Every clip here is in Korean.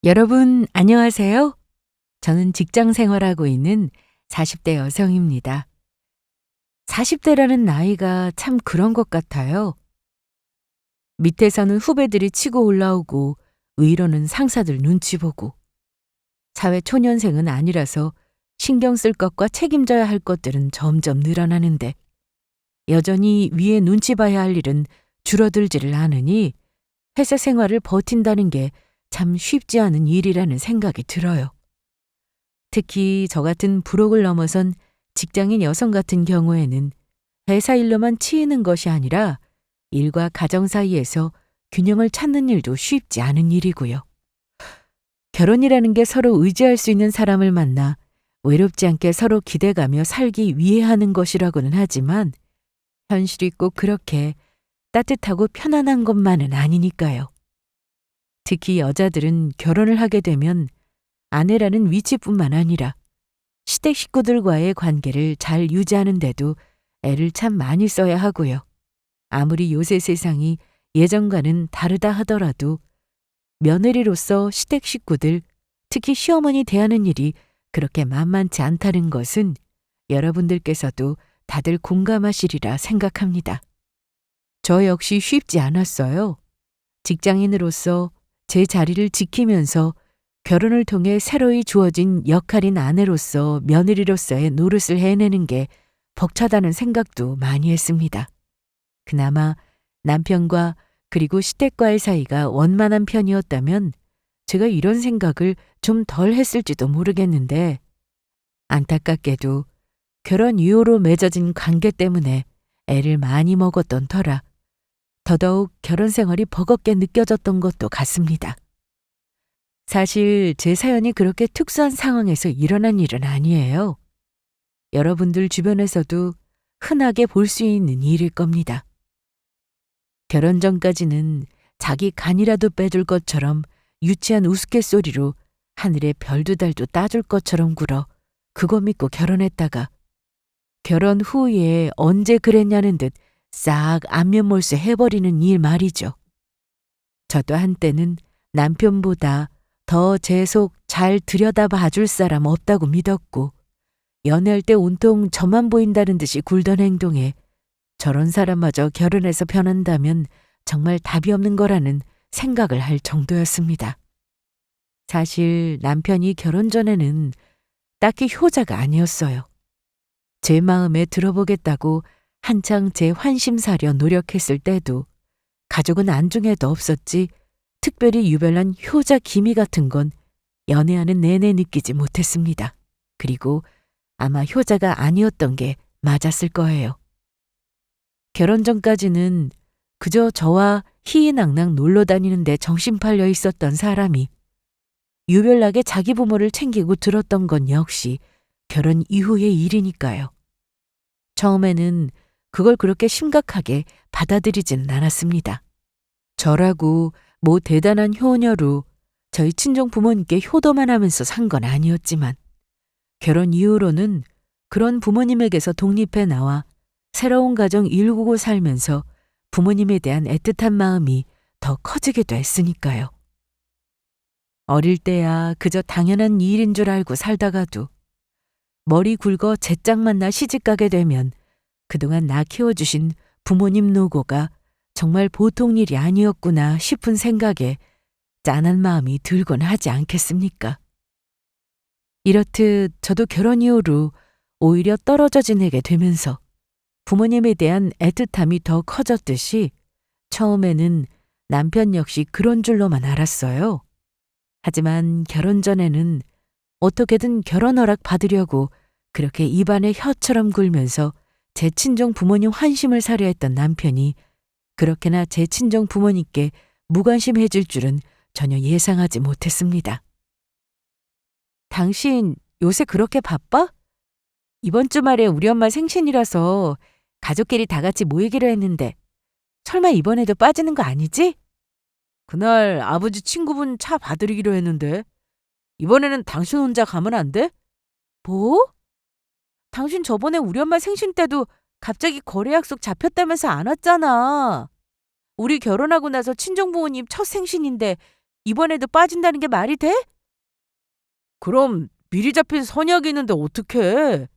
여러분, 안녕하세요. 저는 직장 생활하고 있는 40대 여성입니다. 40대라는 나이가 참 그런 것 같아요. 밑에서는 후배들이 치고 올라오고, 위로는 상사들 눈치 보고, 사회 초년생은 아니라서 신경 쓸 것과 책임져야 할 것들은 점점 늘어나는데, 여전히 위에 눈치 봐야 할 일은 줄어들지를 않으니 회사 생활을 버틴다는 게 참 쉽지 않은 일이라는 생각이 들어요. 특히 저 같은 부록을 넘어선 직장인 여성 같은 경우에는 회사 일로만 치이는 것이 아니라 일과 가정 사이에서 균형을 찾는 일도 쉽지 않은 일이고요. 결혼이라는 게 서로 의지할 수 있는 사람을 만나 외롭지 않게 서로 기대가며 살기 위해 하는 것이라고는 하지만 현실이 꼭 그렇게 따뜻하고 편안한 것만은 아니니까요. 특히 여자들은 결혼을 하게 되면 아내라는 위치뿐만 아니라 시댁 식구들과의 관계를 잘 유지하는 데도 애를 참 많이 써야 하고요. 아무리 요새 세상이 예전과는 다르다 하더라도 며느리로서 시댁 식구들, 특히 시어머니 대하는 일이 그렇게 만만치 않다는 것은 여러분들께서도 다들 공감하시리라 생각합니다. 저 역시 쉽지 않았어요. 직장인으로서 제 자리를 지키면서 결혼을 통해 새로이 주어진 역할인 아내로서 며느리로서의 노릇을 해내는 게 벅차다는 생각도 많이 했습니다. 그나마 남편과 그리고 시댁과의 사이가 원만한 편이었다면 제가 이런 생각을 좀 덜 했을지도 모르겠는데 안타깝게도 결혼 이후로 맺어진 관계 때문에 애를 많이 먹었던 터라 더더욱 결혼 생활이 버겁게 느껴졌던 것도 같습니다. 사실 제 사연이 그렇게 특수한 상황에서 일어난 일은 아니에요. 여러분들 주변에서도 흔하게 볼 수 있는 일일 겁니다. 결혼 전까지는 자기 간이라도 빼줄 것처럼 유치한 우스갯소리로 하늘에 별도 달도 따줄 것처럼 굴어 그거 믿고 결혼했다가 결혼 후에 언제 그랬냐는 듯 싹 안면몰수 해버리는 일 말이죠. 저도 한때는 남편보다 더 제 속 잘 들여다봐 줄 사람 없다고 믿었고 연애할 때 온통 저만 보인다는 듯이 굴던 행동에 저런 사람마저 결혼해서 변한다면 정말 답이 없는 거라는 생각을 할 정도였습니다. 사실 남편이 결혼 전에는 딱히 효자가 아니었어요. 제 마음에 들어보겠다고 한창 제 환심 사려 노력했을 때도 가족은 안중에도 없었지 특별히 유별난 효자 기미 같은 건 연애하는 내내 느끼지 못했습니다. 그리고 아마 효자가 아니었던 게 맞았을 거예요. 결혼 전까지는 그저 저와 희희낙낙 놀러 다니는데 정신 팔려 있었던 사람이 유별나게 자기 부모를 챙기고 들었던 건 역시 결혼 이후의 일이니까요. 처음에는 그걸 그렇게 심각하게 받아들이지는 않았습니다. 저라고 뭐 대단한 효녀로 저희 친정 부모님께 효도만 하면서 산 건 아니었지만 결혼 이후로는 그런 부모님에게서 독립해 나와 새로운 가정 일구고 살면서 부모님에 대한 애틋한 마음이 더 커지기도 했으니까요. 어릴 때야 그저 당연한 일인 줄 알고 살다가도 머리 굵어 제짝 만나 시집가게 되면 그동안 나 키워주신 부모님 노고가 정말 보통 일이 아니었구나 싶은 생각에 짠한 마음이 들곤 하지 않겠습니까? 이렇듯 저도 결혼 이후로 오히려 떨어져 지내게 되면서 부모님에 대한 애틋함이 더 커졌듯이 처음에는 남편 역시 그런 줄로만 알았어요. 하지만 결혼 전에는 어떻게든 결혼 허락 받으려고 그렇게 입안에 혀처럼 굴면서 제 친정 부모님 환심을 사려 했던 남편이 그렇게나 제 친정 부모님께 무관심해질 줄은 전혀 예상하지 못했습니다. 당신 요새 그렇게 바빠? 이번 주말에 우리 엄마 생신이라서 가족끼리 다 같이 모이기로 했는데 설마 이번에도 빠지는 거 아니지? 그날 아버지 친구분 차 봐드리기로 했는데 이번에는 당신 혼자 가면 안 돼? 뭐? 당신 저번에 우리 엄마 생신 때도 갑자기 거래 약속 잡혔다면서 안 왔잖아. 우리 결혼하고 나서 친정 부모님 첫 생신인데 이번에도 빠진다는 게 말이 돼? 그럼 미리 잡힌 선약이 있는데 어떡해?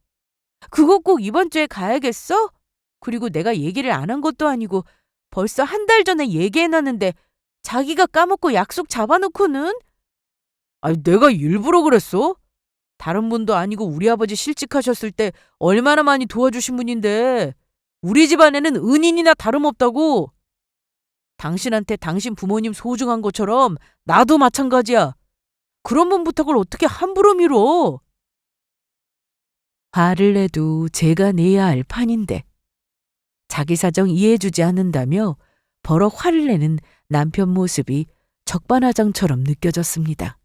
그거 꼭 이번 주에 가야겠어? 그리고 내가 얘기를 안 한 것도 아니고 벌써 한 달 전에 얘기해놨는데 자기가 까먹고 약속 잡아놓고는? 아니, 내가 일부러 그랬어? 다른 분도 아니고 우리 아버지 실직하셨을 때 얼마나 많이 도와주신 분인데 우리 집안에는 은인이나 다름없다고. 당신한테 당신 부모님 소중한 것처럼 나도 마찬가지야. 그런 분 부탁을 어떻게 함부로 미뤄? 화를 내도 제가 내야 할 판인데 자기 사정 이해해주지 않는다며 버럭 화를 내는 남편 모습이 적반하장처럼 느껴졌습니다.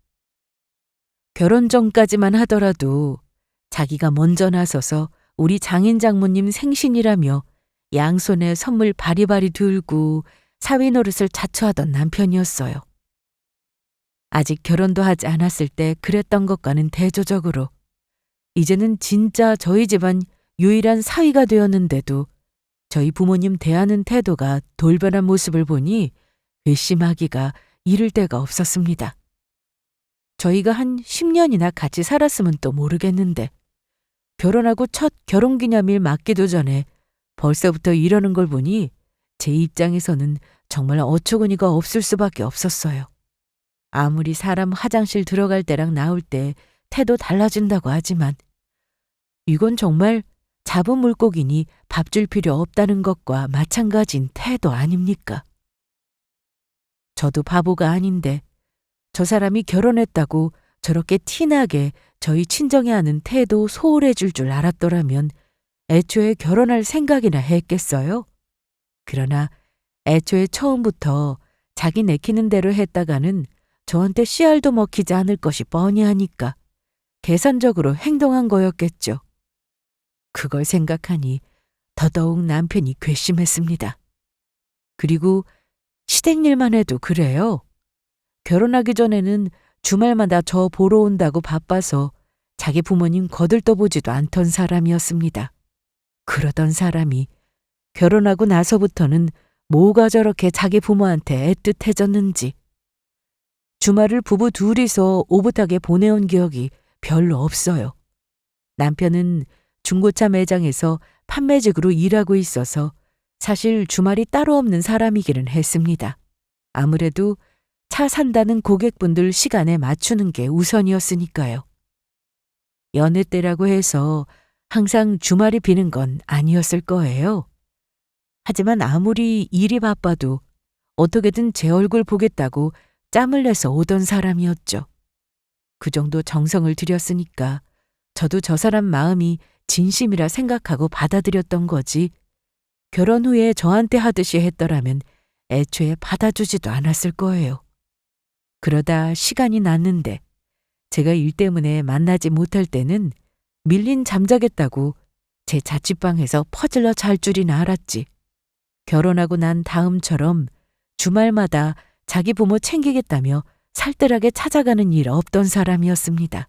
결혼 전까지만 하더라도 자기가 먼저 나서서 우리 장인 장모님 생신이라며 양손에 선물 바리바리 들고 사위 노릇을 자처하던 남편이었어요. 아직 결혼도 하지 않았을 때 그랬던 것과는 대조적으로 이제는 진짜 저희 집안 유일한 사위가 되었는데도 저희 부모님 대하는 태도가 돌변한 모습을 보니 괘씸하기가 이를 데가 없었습니다. 저희가 한 10년이나 같이 살았으면 또 모르겠는데 결혼하고 첫 결혼기념일 맞기도 전에 벌써부터 이러는 걸 보니 제 입장에서는 정말 어처구니가 없을 수밖에 없었어요. 아무리 사람 화장실 들어갈 때랑 나올 때 태도 달라진다고 하지만 이건 정말 잡은 물고기니 밥 줄 필요 없다는 것과 마찬가지인 태도 아닙니까? 저도 바보가 아닌데 저 사람이 결혼했다고 저렇게 티나게 저희 친정에 하는 태도 소홀해 줄 알았더라면 애초에 결혼할 생각이나 했겠어요? 그러나 애초에 처음부터 자기 내키는 대로 했다가는 저한테 씨알도 먹히지 않을 것이 뻔히 하니까 계산적으로 행동한 거였겠죠. 그걸 생각하니 더더욱 남편이 괘씸했습니다. 그리고 시댁일만 해도 그래요. 결혼하기 전에는 주말마다 저 보러 온다고 바빠서 자기 부모님 거들떠보지도 않던 사람이었습니다. 그러던 사람이 결혼하고 나서부터는 뭐가 저렇게 자기 부모한테 애틋해졌는지 주말을 부부 둘이서 오붓하게 보내온 기억이 별로 없어요. 남편은 중고차 매장에서 판매직으로 일하고 있어서 사실 주말이 따로 없는 사람이기는 했습니다. 아무래도 차 산다는 고객분들 시간에 맞추는 게 우선이었으니까요. 연애 때라고 해서 항상 주말이 비는 건 아니었을 거예요. 하지만 아무리 일이 바빠도 어떻게든 제 얼굴 보겠다고 짬을 내서 오던 사람이었죠. 그 정도 정성을 들였으니까 저도 저 사람 마음이 진심이라 생각하고 받아들였던 거지 결혼 후에 저한테 하듯이 했더라면 애초에 받아주지도 않았을 거예요. 그러다 시간이 났는데 제가 일 때문에 만나지 못할 때는 밀린 잠자겠다고 제 자취방에서 퍼질러 잘 줄이나 알았지. 결혼하고 난 다음처럼 주말마다 자기 부모 챙기겠다며 살뜰하게 찾아가는 일 없던 사람이었습니다.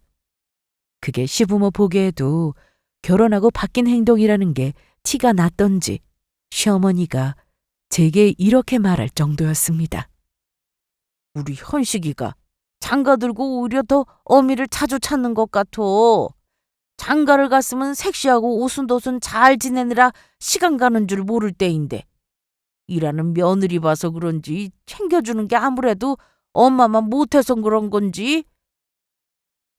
그게 시부모 보기에도 결혼하고 바뀐 행동이라는 게 티가 났던지 시어머니가 제게 이렇게 말할 정도였습니다. 우리 현식이가 장가 들고 오히려 더 어미를 자주 찾는 것 같아. 장가를 갔으면 섹시하고 오순도순 잘 지내느라 시간 가는 줄 모를 때인데 일하는 며느리 봐서 그런지 챙겨주는 게 아무래도 엄마만 못해서 그런 건지.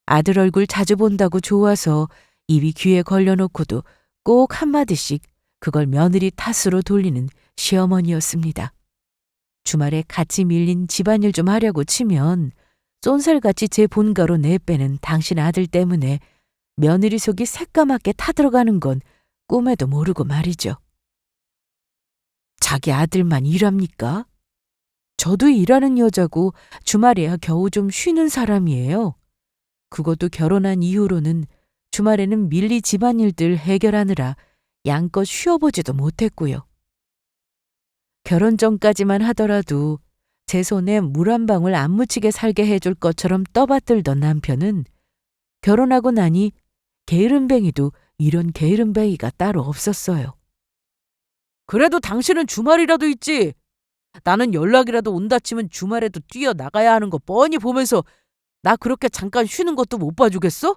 아들 얼굴 자주 본다고 좋아서 입이 귀에 걸려놓고도 꼭 한마디씩 그걸 며느리 탓으로 돌리는 시어머니였습니다. 주말에 같이 밀린 집안일 좀 하려고 치면 쏜살같이 제 본가로 내빼는 당신 아들 때문에 며느리 속이 새까맣게 타들어가는 건 꿈에도 모르고 말이죠. 자기 아들만 일합니까? 저도 일하는 여자고 주말에야 겨우 좀 쉬는 사람이에요. 그것도 결혼한 이후로는 주말에는 밀리 집안일들 해결하느라 양껏 쉬어보지도 못했고요. 결혼 전까지만 하더라도 제 손에 물 한 방울 안 묻히게 살게 해줄 것처럼 떠받들던 남편은 결혼하고 나니 게으름뱅이도 이런 게으름뱅이가 따로 없었어요. 그래도 당신은 주말이라도 있지. 나는 연락이라도 온다 치면 주말에도 뛰어나가야 하는 거 뻔히 보면서 나 그렇게 잠깐 쉬는 것도 못 봐주겠어?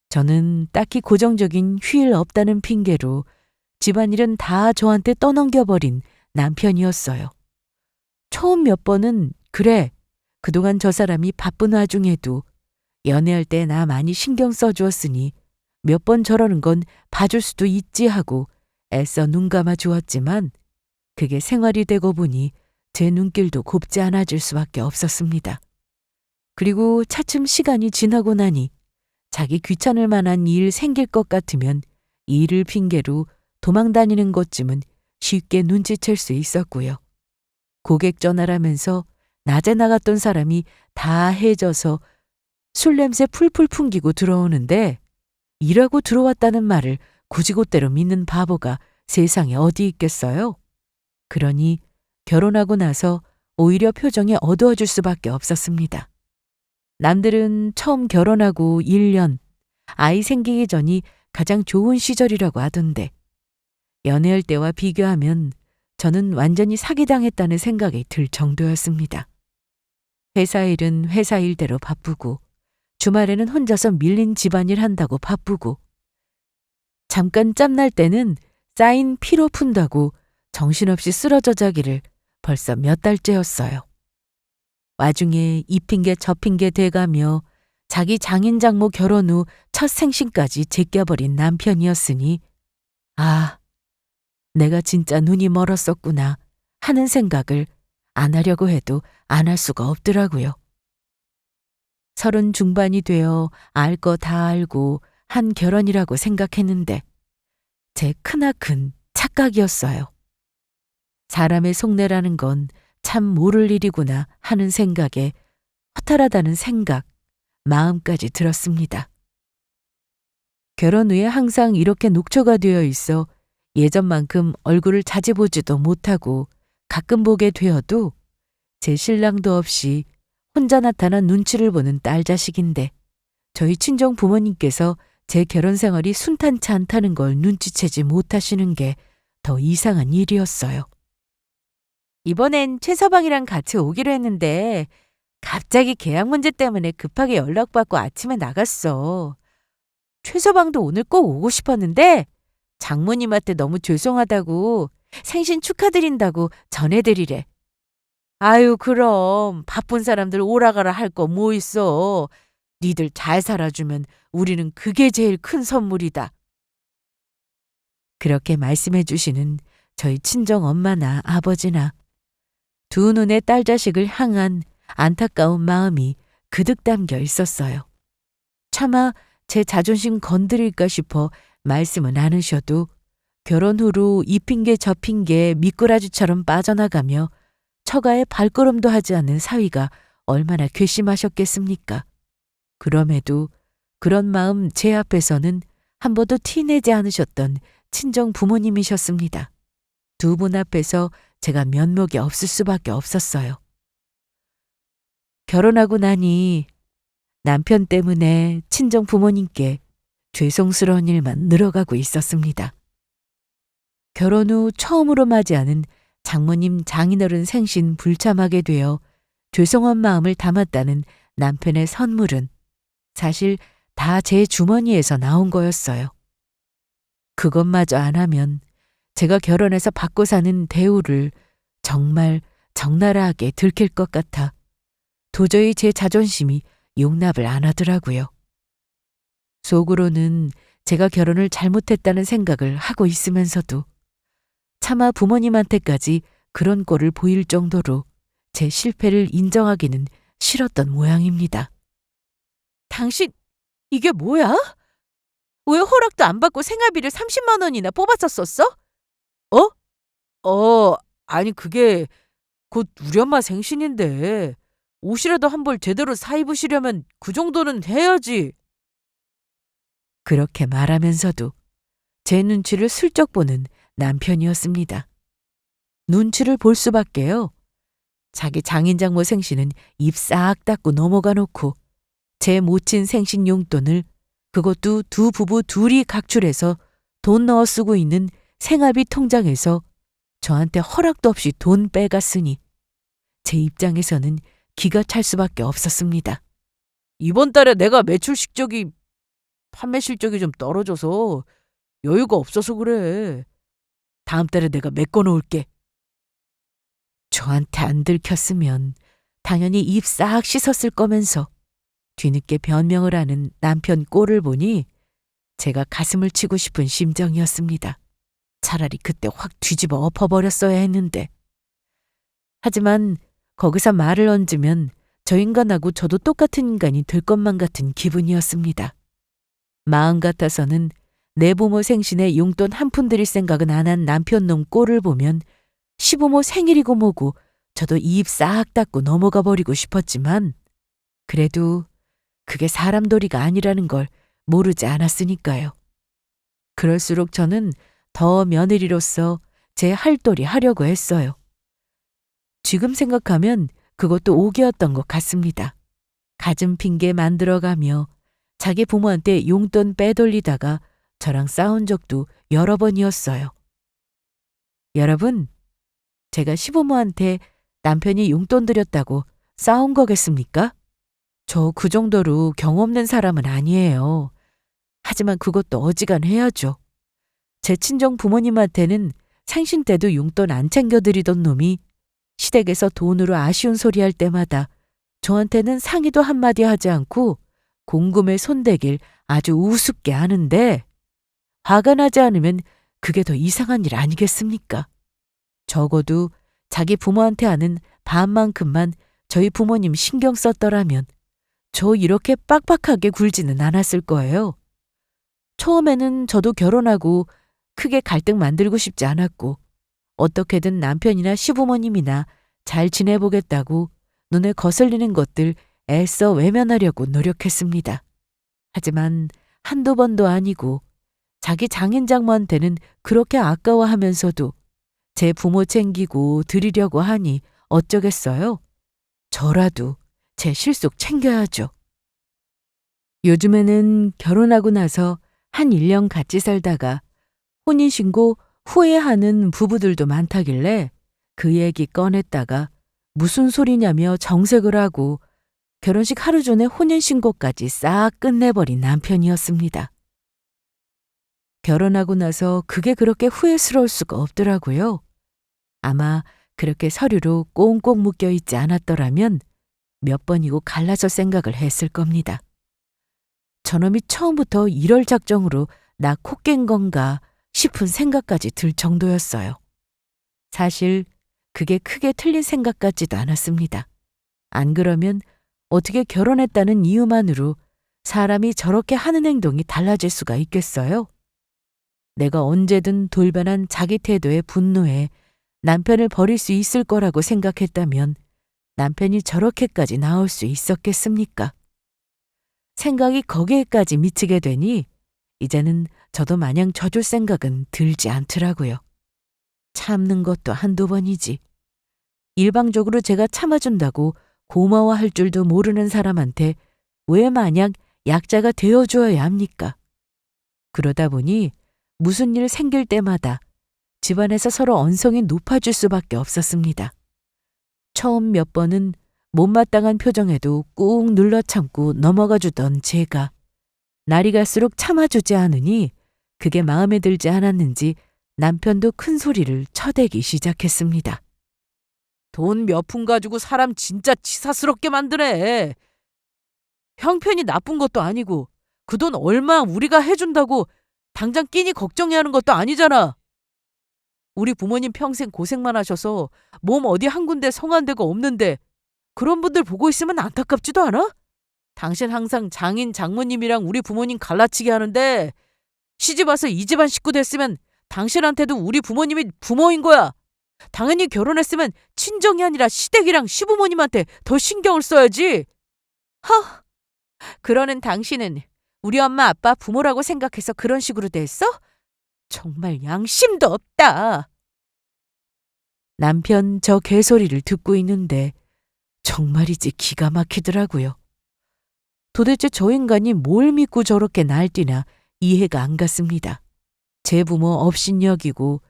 저는 딱히 고정적인 휴일 없다는 핑계로 집안일은 다 저한테 떠넘겨버린 남편이었어요. 처음 몇 번은 그래, 그동안 저 사람이 바쁜 와중에도 연애할 때 나 많이 신경 써주었으니 몇 번 저러는 건 봐줄 수도 있지 하고 애써 눈 감아 주었지만 그게 생활이 되고 보니 제 눈길도 곱지 않아질 수밖에 없었습니다. 그리고 차츰 시간이 지나고 나니 자기 귀찮을 만한 일 생길 것 같으면 일을 핑계로 도망 다니는 것쯤은 쉽게 눈치챌 수 있었고요. 고객 전화를 하면서 낮에 나갔던 사람이 다 해져서 술 냄새 풀풀 풍기고 들어오는데 일하고 들어왔다는 말을 곧이곧대로 믿는 바보가 세상에 어디 있겠어요? 그러니 결혼하고 나서 오히려 표정이 어두워질 수밖에 없었습니다. 남들은 처음 결혼하고 1년, 아이 생기기 전이 가장 좋은 시절이라고 하던데 연애할 때와 비교하면 저는 완전히 사기당했다는 생각이 들 정도였습니다. 회사 일은 회사 일대로 바쁘고 주말에는 혼자서 밀린 집안일 한다고 바쁘고 잠깐 짬날 때는 쌓인 피로 푼다고 정신없이 쓰러져 자기를 벌써 몇 달째였어요. 와중에 이 핑계 저 핑계 대가며 자기 장인 장모 결혼 후 첫 생신까지 제껴버린 남편이었으니 아, 내가 진짜 눈이 멀었었구나 하는 생각을 안 하려고 해도 안 할 수가 없더라고요. 30 중반이 되어 알 거 다 알고 한 결혼이라고 생각했는데 제 크나큰 착각이었어요. 사람의 속내라는 건 참 모를 일이구나 하는 생각에 허탈하다는 생각, 마음까지 들었습니다. 결혼 후에 항상 이렇게 녹초가 되어 있어 예전만큼 얼굴을 자주 보지도 못하고 가끔 보게 되어도 제 신랑도 없이 혼자 나타난 눈치를 보는 딸 자식인데 저희 친정 부모님께서 제 결혼 생활이 순탄치 않다는 걸 눈치채지 못하시는 게 더 이상한 일이었어요. 이번엔 최서방이랑 같이 오기로 했는데 갑자기 계약 문제 때문에 급하게 연락받고 아침에 나갔어. 최서방도 오늘 꼭 오고 싶었는데 장모님한테 너무 죄송하다고 생신 축하드린다고 전해드리래. 아유, 그럼 바쁜 사람들 오라가라 할 거 뭐 있어. 니들 잘 살아주면 우리는 그게 제일 큰 선물이다. 그렇게 말씀해 주시는 저희 친정 엄마나 아버지나 두 눈의 딸 자식을 향한 안타까운 마음이 그득 담겨 있었어요. 차마 제 자존심 건드릴까 싶어 말씀은 안 하셔도 결혼 후로 이 핑계 저 핑계 미꾸라지처럼 빠져나가며 처가에 발걸음도 하지 않는 사위가 얼마나 괘씸하셨겠습니까? 그럼에도 그런 마음 제 앞에서는 한 번도 티내지 않으셨던 친정 부모님이셨습니다. 두 분 앞에서 제가 면목이 없을 수밖에 없었어요. 결혼하고 나니 남편 때문에 친정 부모님께 죄송스러운 일만 늘어가고 있었습니다. 결혼 후 처음으로 맞이하는 장모님 장인어른 생신 불참하게 되어 죄송한 마음을 담았다는 남편의 선물은 사실 다 제 주머니에서 나온 거였어요. 그것마저 안 하면 제가 결혼해서 받고 사는 대우를 정말 적나라하게 들킬 것 같아 도저히 제 자존심이 용납을 안 하더라고요. 속으로는 제가 결혼을 잘못했다는 생각을 하고 있으면서도 차마 부모님한테까지 그런 꼴을 보일 정도로 제 실패를 인정하기는 싫었던 모양입니다. 당신, 이게 뭐야? 왜 허락도 안 받고 생활비를 30만 원이나 뽑았었었어? 아니 그게 곧 우리 엄마 생신인데 옷이라도 한 벌 제대로 사 입으시려면 그 정도는 해야지. 그렇게 말하면서도 제 눈치를 슬쩍 보는 남편이었습니다. 눈치를 볼 수밖에요. 자기 장인장모 생신은 입 싹 닫고 넘어가 놓고 제 모친 생신 용돈을 그것도 두 부부 둘이 각출해서 돈 넣어 쓰고 있는 생활비 통장에서 저한테 허락도 없이 돈 빼갔으니 제 입장에서는 기가 찰 수밖에 없었습니다. 이번 달에 내가 판매 실적이 좀 떨어져서 여유가 없어서 그래. 다음 달에 내가 메꿔 놓을게. 저한테 안 들켰으면 당연히 입 싹 씻었을 거면서 뒤늦게 변명을 하는 남편 꼴을 보니 제가 가슴을 치고 싶은 심정이었습니다. 차라리 그때 확 뒤집어 엎어버렸어야 했는데. 하지만 거기서 말을 얹으면 저 인간하고 저도 똑같은 인간이 될 것만 같은 기분이었습니다. 마음 같아서는 내 부모 생신에 용돈 한 푼 드릴 생각은 안 한 남편 놈 꼴을 보면 시부모 생일이고 뭐고 저도 입 싹 닫고 넘어가 버리고 싶었지만 그래도 그게 사람 도리가 아니라는 걸 모르지 않았으니까요. 그럴수록 저는 더 며느리로서 제 할 도리 하려고 했어요. 지금 생각하면 그것도 오기였던 것 같습니다. 갖은 핑계 만들어가며 자기 부모한테 용돈 빼돌리다가 저랑 싸운 적도 여러 번이었어요. 여러분, 제가 시부모한테 남편이 용돈 드렸다고 싸운 거겠습니까? 저 그 정도로 경험 없는 사람은 아니에요. 하지만 그것도 어지간해야죠. 제 친정 부모님한테는 생신 때도 용돈 안 챙겨드리던 놈이 시댁에서 돈으로 아쉬운 소리 할 때마다 저한테는 상의도 한마디 하지 않고 공금에 손대길 아주 우습게 하는데 화가 나지 않으면 그게 더 이상한 일 아니겠습니까? 적어도 자기 부모한테 하는 반만큼만 저희 부모님 신경 썼더라면 저 이렇게 빡빡하게 굴지는 않았을 거예요. 처음에는 저도 결혼하고 크게 갈등 만들고 싶지 않았고 어떻게든 남편이나 시부모님이나 잘 지내보겠다고 눈에 거슬리는 것들 애써 외면하려고 노력했습니다. 하지만 한두 번도 아니고 자기 장인 장모한테는 그렇게 아까워하면서도 제 부모 챙기고 드리려고 하니 어쩌겠어요? 저라도 제 실속 챙겨야죠. 요즘에는 결혼하고 나서 한 1년 같이 살다가 혼인신고 후회하는 부부들도 많다길래 그 얘기 꺼냈다가 무슨 소리냐며 정색을 하고 결혼식 하루 전에 혼인신고까지 싹 끝내버린 남편이었습니다. 결혼하고 나서 그게 그렇게 후회스러울 수가 없더라고요. 아마 그렇게 서류로 꽁꽁 묶여 있지 않았더라면 몇 번이고 갈라설 생각을 했을 겁니다. 저놈이 처음부터 이럴 작정으로 나 코 깬 건가 싶은 생각까지 들 정도였어요. 사실 그게 크게 틀린 생각 같지도 않았습니다. 안 그러면 어떻게 결혼했다는 이유만으로 사람이 저렇게 하는 행동이 달라질 수가 있겠어요? 내가 언제든 돌변한 자기 태도에 분노해 남편을 버릴 수 있을 거라고 생각했다면 남편이 저렇게까지 나올 수 있었겠습니까? 생각이 거기에까지 미치게 되니 이제는 저도 마냥 져줄 생각은 들지 않더라고요. 참는 것도 한두 번이지. 일방적으로 제가 참아준다고 고마워할 줄도 모르는 사람한테 왜 마냥 약자가 되어줘야 합니까? 그러다 보니 무슨 일 생길 때마다 집안에서 서로 언성이 높아질 수밖에 없었습니다. 처음 몇 번은 못마땅한 표정에도 꾹 눌러 참고 넘어가 주던 제가 날이 갈수록 참아주지 않으니 그게 마음에 들지 않았는지 남편도 큰 소리를 쳐대기 시작했습니다. 돈 몇 푼 가지고 사람 진짜 치사스럽게 만드네. 형편이 나쁜 것도 아니고 그 돈 얼마 우리가 해준다고 당장 끼니 걱정해야 하는 것도 아니잖아. 우리 부모님 평생 고생만 하셔서 몸 어디 한 군데 성한 데가 없는데 그런 분들 보고 있으면 안타깝지도 않아? 당신 항상 장인 장모님이랑 우리 부모님 갈라치게 하는데 시집 와서 이 집안 식구 됐으면 당신한테도 우리 부모님이 부모인 거야. 당연히 결혼했으면 친정이 아니라 시댁이랑 시부모님한테 더 신경을 써야지. 허, 그러는 당신은 우리 엄마 아빠 부모라고 생각해서 그런 식으로 됐어? 정말 양심도 없다. 남편 저 개소리를 듣고 있는데 정말이지 기가 막히더라고요. 도대체 저 인간이 뭘 믿고 저렇게 날뛰나 이해가 안 갔습니다. 제 부모 업신여기고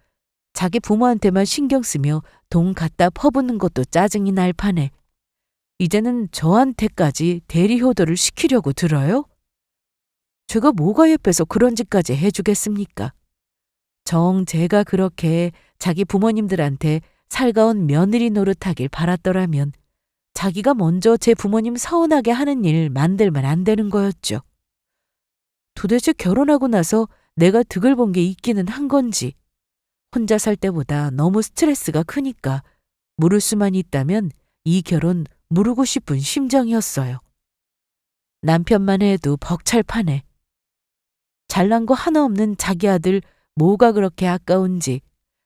자기 부모한테만 신경 쓰며 돈 갖다 퍼붓는 것도 짜증이 날 판에 이제는 저한테까지 대리 효도를 시키려고 들어요? 제가 뭐가 예뻐서 그런 짓까지 해주겠습니까? 정 제가 그렇게 자기 부모님들한테 살가운 며느리 노릇하길 바랐더라면 자기가 먼저 제 부모님 서운하게 하는 일 만들면 안 되는 거였죠. 도대체 결혼하고 나서 내가 득을 본 게 있기는 한 건지 혼자 살 때보다 너무 스트레스가 크니까 물을 수만 있다면 이 결혼 무르고 싶은 심정이었어요. 남편만 해도 벅찰 판에 잘난 거 하나 없는 자기 아들 뭐가 그렇게 아까운지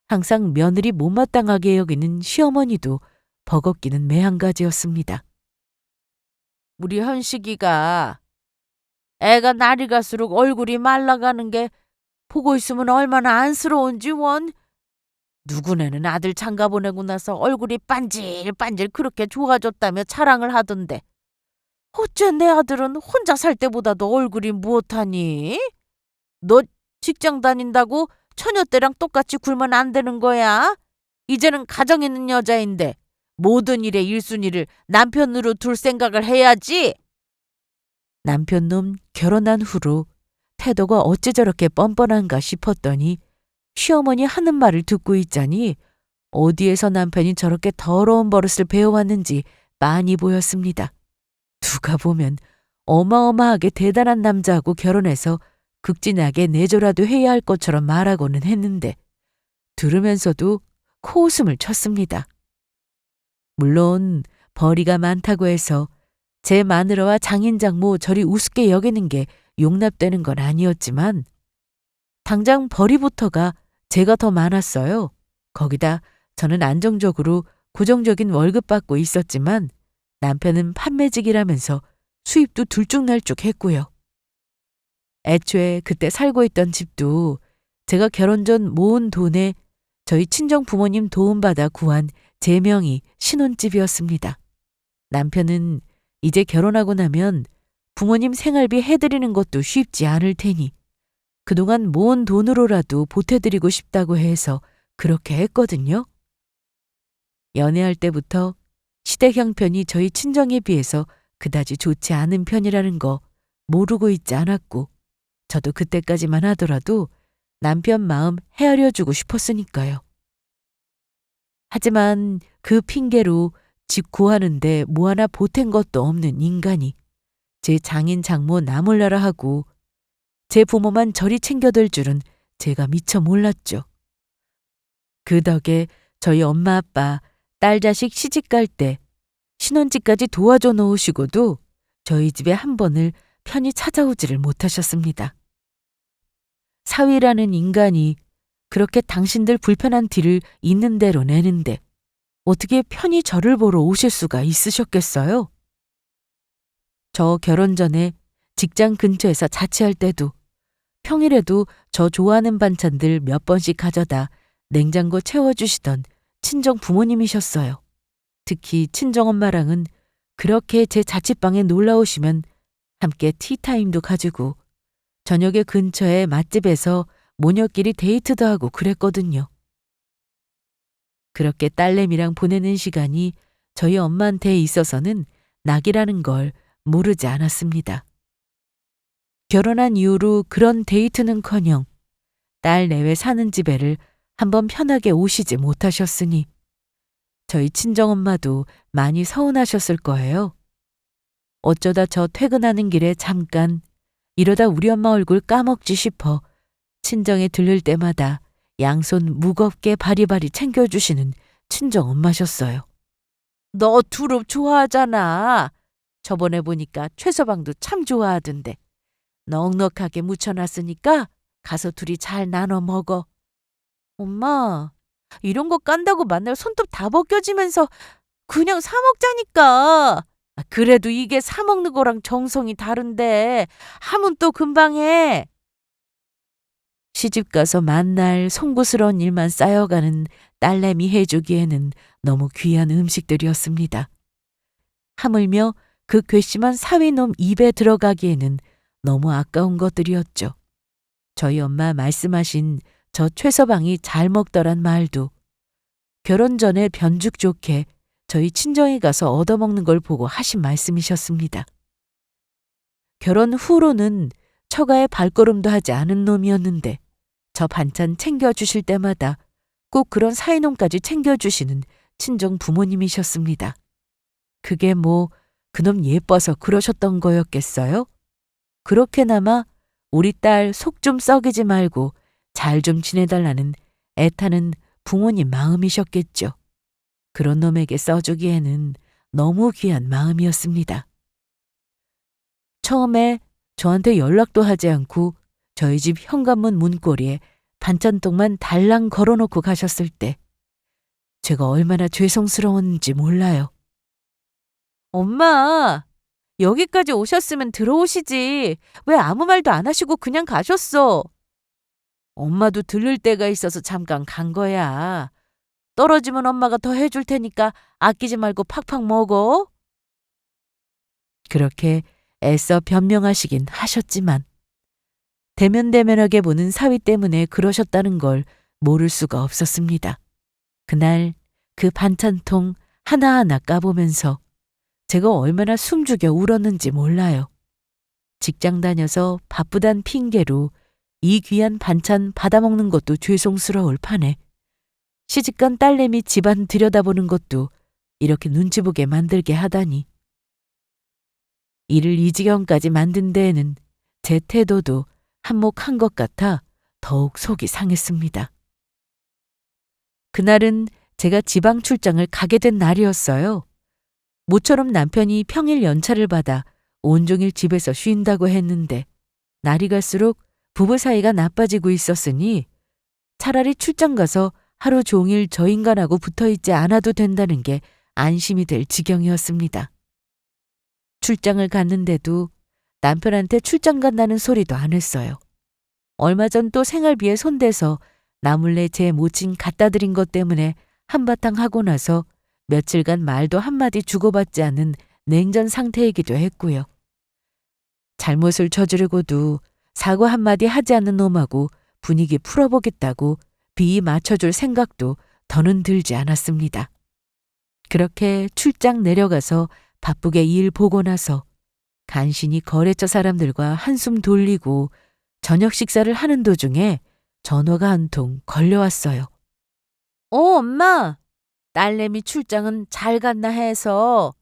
항상 며느리 못마땅하게 여기는 시어머니도 버겁기는 매한가지였습니다. 우리 현식이가 애가 날이 갈수록 얼굴이 말라가는 게 보고 있으면 얼마나 안쓰러운지 원. 누구네는 아들 장가 보내고 나서 얼굴이 반질반질 그렇게 좋아졌다며 자랑을 하던데 어째 내 아들은 혼자 살 때보다도 얼굴이 무엇하니? 너 직장 다닌다고 처녀 때랑 똑같이 굴면 안 되는 거야? 이제는 가정 있는 여자인데 모든 일에 1순위를 남편으로 둘 생각을 해야지. 남편놈 결혼한 후로 태도가 어째 저렇게 뻔뻔한가 싶었더니 시어머니 하는 말을 듣고 있자니 어디에서 남편이 저렇게 더러운 버릇을 배워왔는지 많이 보였습니다. 누가 보면 어마어마하게 대단한 남자하고 결혼해서 극진하게 내조라도 해야 할 것처럼 말하고는 했는데 들으면서도 코웃음을 쳤습니다. 물론 벌이가 많다고 해서 제 마누라와 장인장모 저리 우습게 여기는 게 용납되는 건 아니었지만 당장 벌이부터가 제가 더 많았어요. 거기다 저는 안정적으로 고정적인 월급 받고 있었지만 남편은 판매직이라면서 수입도 들쭉날쭉했고요. 애초에 그때 살고 있던 집도 제가 결혼 전 모은 돈에 저희 친정 부모님 도움받아 구한 제 명의 신혼집이었습니다. 남편은 이제 결혼하고 나면 부모님 생활비 해드리는 것도 쉽지 않을 테니 그동안 모은 돈으로라도 보태드리고 싶다고 해서 그렇게 했거든요. 연애할 때부터 시댁 형편이 저희 친정에 비해서 그다지 좋지 않은 편이라는 거 모르고 있지 않았고 저도 그때까지만 하더라도 남편 마음 헤아려주고 싶었으니까요. 하지만 그 핑계로 집 구하는데 뭐 하나 보탠 것도 없는 인간이 제 장인 장모 나몰라라 하고 제 부모만 저리 챙겨들 줄은 제가 미처 몰랐죠. 그 덕에 저희 엄마 아빠 딸 자식 시집 갈 때 신혼집까지 도와줘 놓으시고도 저희 집에 한 번을 편히 찾아오지를 못하셨습니다. 사위라는 인간이 그렇게 당신들 불편한 티를 있는 대로 내는데 어떻게 편히 저를 보러 오실 수가 있으셨겠어요? 저 결혼 전에 직장 근처에서 자취할 때도 평일에도 저 좋아하는 반찬들 몇 번씩 가져다 냉장고 채워주시던 친정 부모님이셨어요. 특히 친정엄마랑은 그렇게 제 자취방에 놀러 오시면 함께 티타임도 가지고 저녁에 근처에 맛집에서 모녀끼리 데이트도 하고 그랬거든요. 그렇게 딸내미랑 보내는 시간이 저희 엄마한테 있어서는 낙이라는 걸 모르지 않았습니다. 결혼한 이후로 그런 데이트는커녕 딸 내외 사는 집에를 한번 편하게 오시지 못하셨으니 저희 친정엄마도 많이 서운하셨을 거예요. 어쩌다 저 퇴근하는 길에 잠깐 이러다 우리 엄마 얼굴 까먹지 싶어 친정에 들를 때마다 양손 무겁게 바리바리 챙겨주시는 친정엄마셨어요. 너 두릅 좋아하잖아. 저번에 보니까 최서방도 참 좋아하던데. 넉넉하게 무쳐놨으니까 가서 둘이 잘 나눠 먹어. 엄마, 이런 거 깐다고 만날 손톱 다 벗겨지면서 그냥 사 먹자니까. 그래도 이게 사 먹는 거랑 정성이 다른데 하면 또 금방 해. 시집가서 만날 송구스러운 일만 쌓여가는 딸내미 해주기에는 너무 귀한 음식들이었습니다. 하물며 그 괘씸한 사위놈 입에 들어가기에는 너무 아까운 것들이었죠. 저희 엄마 말씀하신 저 최서방이 잘 먹더란 말도 결혼 전에 변죽 좋게 저희 친정에 가서 얻어먹는 걸 보고 하신 말씀이셨습니다. 결혼 후로는 처가에 발걸음도 하지 않은 놈이었는데 저 반찬 챙겨주실 때마다 꼭 그런 사이놈까지 챙겨주시는 친정 부모님이셨습니다. 그게 뭐 그놈 예뻐서 그러셨던 거였겠어요? 그렇게나마 우리 딸 속 좀 썩이지 말고 잘 좀 지내달라는 애타는 부모님 마음이셨겠죠. 그런 놈에게 써주기에는 너무 귀한 마음이었습니다. 처음에 저한테 연락도 하지 않고 저희 집 현관문 문고리에 반찬통만 달랑 걸어놓고 가셨을 때 제가 얼마나 죄송스러웠는지 몰라요. 엄마, 여기까지 오셨으면 들어오시지. 왜 아무 말도 안 하시고 그냥 가셨어? 엄마도 들를 때가 있어서 잠깐 간 거야. 떨어지면 엄마가 더 해줄 테니까 아끼지 말고 팍팍 먹어. 그렇게 애써 변명하시긴 하셨지만 대면대면하게 보는 사위 때문에 그러셨다는 걸 모를 수가 없었습니다. 그날 그 반찬통 하나하나 까보면서 제가 얼마나 숨죽여 울었는지 몰라요. 직장 다녀서 바쁘단 핑계로 이 귀한 반찬 받아먹는 것도 죄송스러울 판에 시집간 딸내미 집안 들여다보는 것도 이렇게 눈치 보게 만들게 하다니. 이를 이 지경까지 만든 데에는 제 태도도 한몫한 것 같아 더욱 속이 상했습니다. 그날은 제가 지방 출장을 가게 된 날이었어요. 모처럼 남편이 평일 연차를 받아 온종일 집에서 쉰다고 했는데 날이 갈수록 부부 사이가 나빠지고 있었으니 차라리 출장 가서 하루 종일 저 인간하고 붙어 있지 않아도 된다는 게 안심이 될 지경이었습니다. 출장을 갔는데도 남편한테 출장 간다는 소리도 안 했어요. 얼마 전 또 생활비에 손대서 나 몰래 제 모친 갖다 드린 것 때문에 한바탕 하고 나서 며칠간 말도 한마디 주고받지 않은 냉전 상태이기도 했고요. 잘못을 저지르고도 사과 한마디 하지 않는 놈하고 분위기 풀어보겠다고 비위 맞춰줄 생각도 더는 들지 않았습니다. 그렇게 출장 내려가서 바쁘게 일 보고 나서 간신히 거래처 사람들과 한숨 돌리고 저녁 식사를 하는 도중에 전화가 한 통 걸려왔어요. 엄마, 딸내미 출장은 잘 갔나 해서.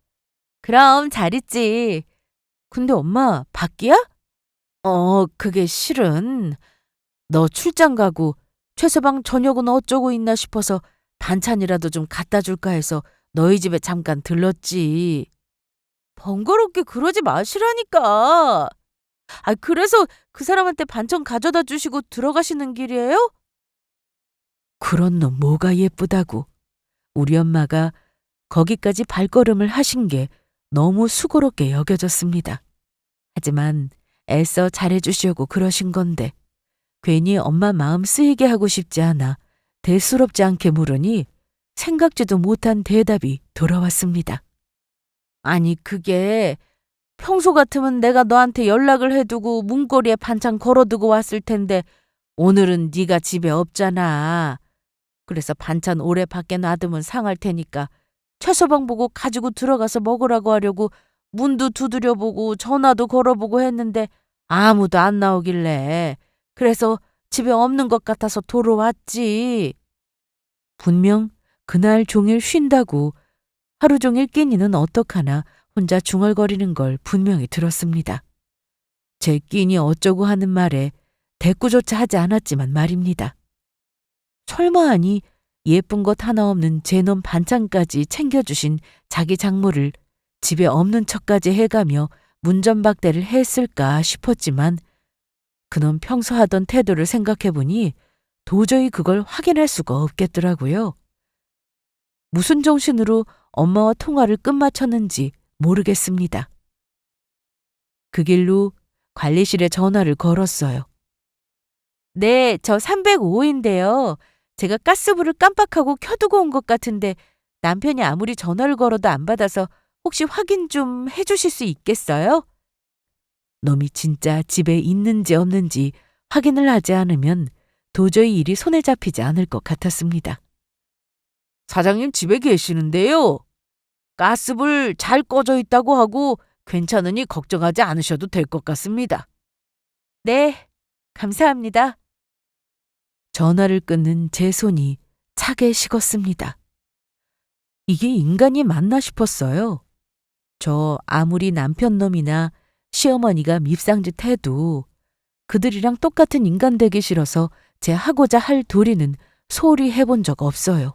그럼 잘 있지. 근데 엄마, 밖이야? 그게 실은 너 출장 가고 최서방 저녁은 어쩌고 있나 싶어서 반찬이라도 좀 갖다 줄까 해서 너희 집에 잠깐 들렀지. 번거롭게 그러지 마시라니까. 그래서 그 사람한테 반찬 가져다 주시고 들어가시는 길이에요? 그런 놈 뭐가 예쁘다고. 우리 엄마가 거기까지 발걸음을 하신 게 너무 수고롭게 여겨졌습니다. 하지만 애써 잘해주시려고 그러신 건데 괜히 엄마 마음 쓰이게 하고 싶지 않아 대수롭지 않게 물으니 생각지도 못한 대답이 돌아왔습니다. 아니 그게 평소 같으면 내가 너한테 연락을 해두고 문고리에 반찬 걸어두고 왔을 텐데 오늘은 네가 집에 없잖아. 그래서 반찬 오래 밖에 놔두면 상할 테니까 최서방 보고 가지고 들어가서 먹으라고 하려고 문도 두드려보고 전화도 걸어보고 했는데 아무도 안 나오길래 그래서 집에 없는 것 같아서 도로 왔지. 분명 그날 종일 쉰다고 하루 종일 끼니는 어떡하나 혼자 중얼거리는 걸 분명히 들었습니다. 제 끼니 어쩌고 하는 말에 대꾸조차 하지 않았지만 말입니다. 설마 하니 예쁜 것 하나 없는 제 놈 반찬까지 챙겨주신 자기 장모를 집에 없는 척까지 해가며 문전박대를 했을까 싶었지만 그놈 평소 하던 태도를 생각해보니 도저히 그걸 확인할 수가 없겠더라고요. 무슨 정신으로 엄마와 통화를 끝마쳤는지 모르겠습니다. 그 길로 관리실에 전화를 걸었어요. 네, 저 305인데요. 제가 가스불을 깜빡하고 켜두고 온 것 같은데 남편이 아무리 전화를 걸어도 안 받아서 혹시 확인 좀 해주실 수 있겠어요? 놈이 진짜 집에 있는지 없는지 확인을 하지 않으면 도저히 일이 손에 잡히지 않을 것 같았습니다. 사장님 집에 계시는데요. 가스불 잘 꺼져 있다고 하고 괜찮으니 걱정하지 않으셔도 될 것 같습니다. 네, 감사합니다. 전화를 끊는 제 손이 차게 식었습니다. 이게 인간이 맞나 싶었어요. 저 아무리 남편놈이나 시어머니가 밉상짓 해도 그들이랑 똑같은 인간 되기 싫어서 제 하고자 할 도리는 소홀히 해본 적 없어요.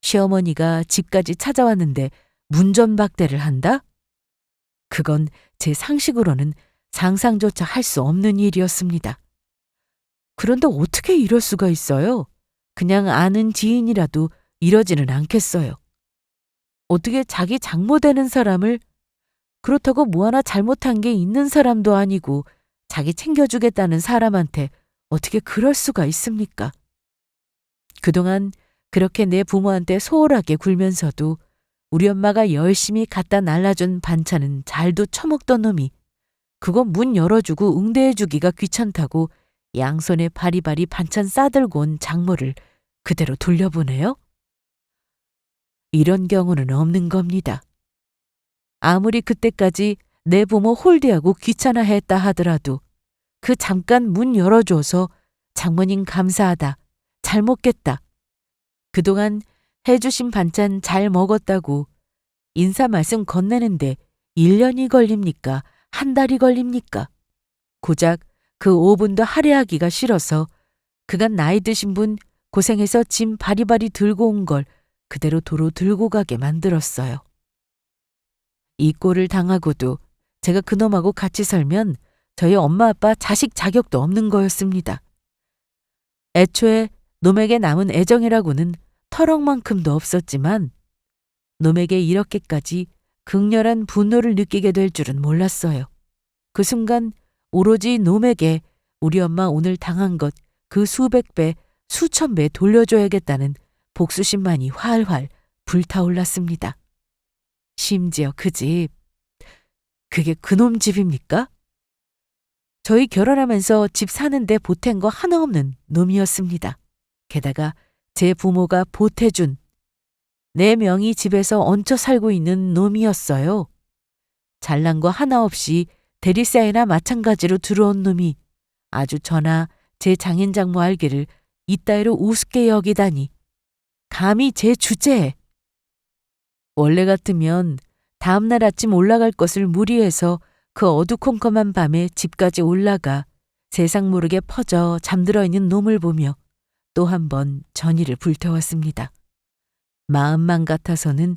시어머니가 집까지 찾아왔는데 문전박대를 한다? 그건 제 상식으로는 상상조차 할 수 없는 일이었습니다. 그런데 어떻게 이럴 수가 있어요? 그냥 아는 지인이라도 이러지는 않겠어요. 어떻게 자기 장모되는 사람을, 그렇다고 뭐 하나 잘못한 게 있는 사람도 아니고 자기 챙겨주겠다는 사람한테 어떻게 그럴 수가 있습니까? 그동안 그렇게 내 부모한테 소홀하게 굴면서도 우리 엄마가 열심히 갖다 날라준 반찬은 잘도 처먹던 놈이 그거 문 열어주고 응대해주기가 귀찮다고 양손에 바리바리 반찬 싸들고 온 장모를 그대로 돌려보내요? 이런 경우는 없는 겁니다. 아무리 그때까지 내 부모 홀대하고 귀찮아했다 하더라도 그 잠깐 문 열어줘서 장모님 감사하다, 잘 먹겠다, 그동안 해주신 반찬 잘 먹었다고 인사 말씀 건네는데 1년이 걸립니까? 한 달이 걸립니까? 고작 그 5분도 할애하기가 싫어서 그간 나이 드신 분 고생해서 짐 바리바리 들고 온 걸 그대로 도로 들고 가게 만들었어요. 이 꼴을 당하고도 제가 그놈하고 같이 살면 저희 엄마 아빠 자식 자격도 없는 거였습니다. 애초에 놈에게 남은 애정이라고는 터럭만큼도 없었지만 놈에게 이렇게까지 극렬한 분노를 느끼게 될 줄은 몰랐어요. 그 순간 오로지 놈에게 우리 엄마 오늘 당한 것 그 수백 배, 수천 배 돌려줘야겠다는 복수심만이 활활 불타올랐습니다. 심지어 그 집, 그게 그놈 집입니까? 저희 결혼하면서 집 사는데 보탠 거 하나 없는 놈이었습니다. 게다가 제 부모가 보태준 내 명의 집에서 얹혀 살고 있는 놈이었어요. 잘난 거 하나 없이 대리사이나 마찬가지로 들어온 놈이 아주 저나 제 장인 장모 알기를 이따위로 우습게 여기다니. 감히 제 주제에. 원래 같으면 다음날 아침 올라갈 것을 무리해서 그 어두컴컴한 밤에 집까지 올라가 세상 모르게 퍼져 잠들어 있는 놈을 보며 또 한 번 전의를 불태웠습니다. 마음만 같아서는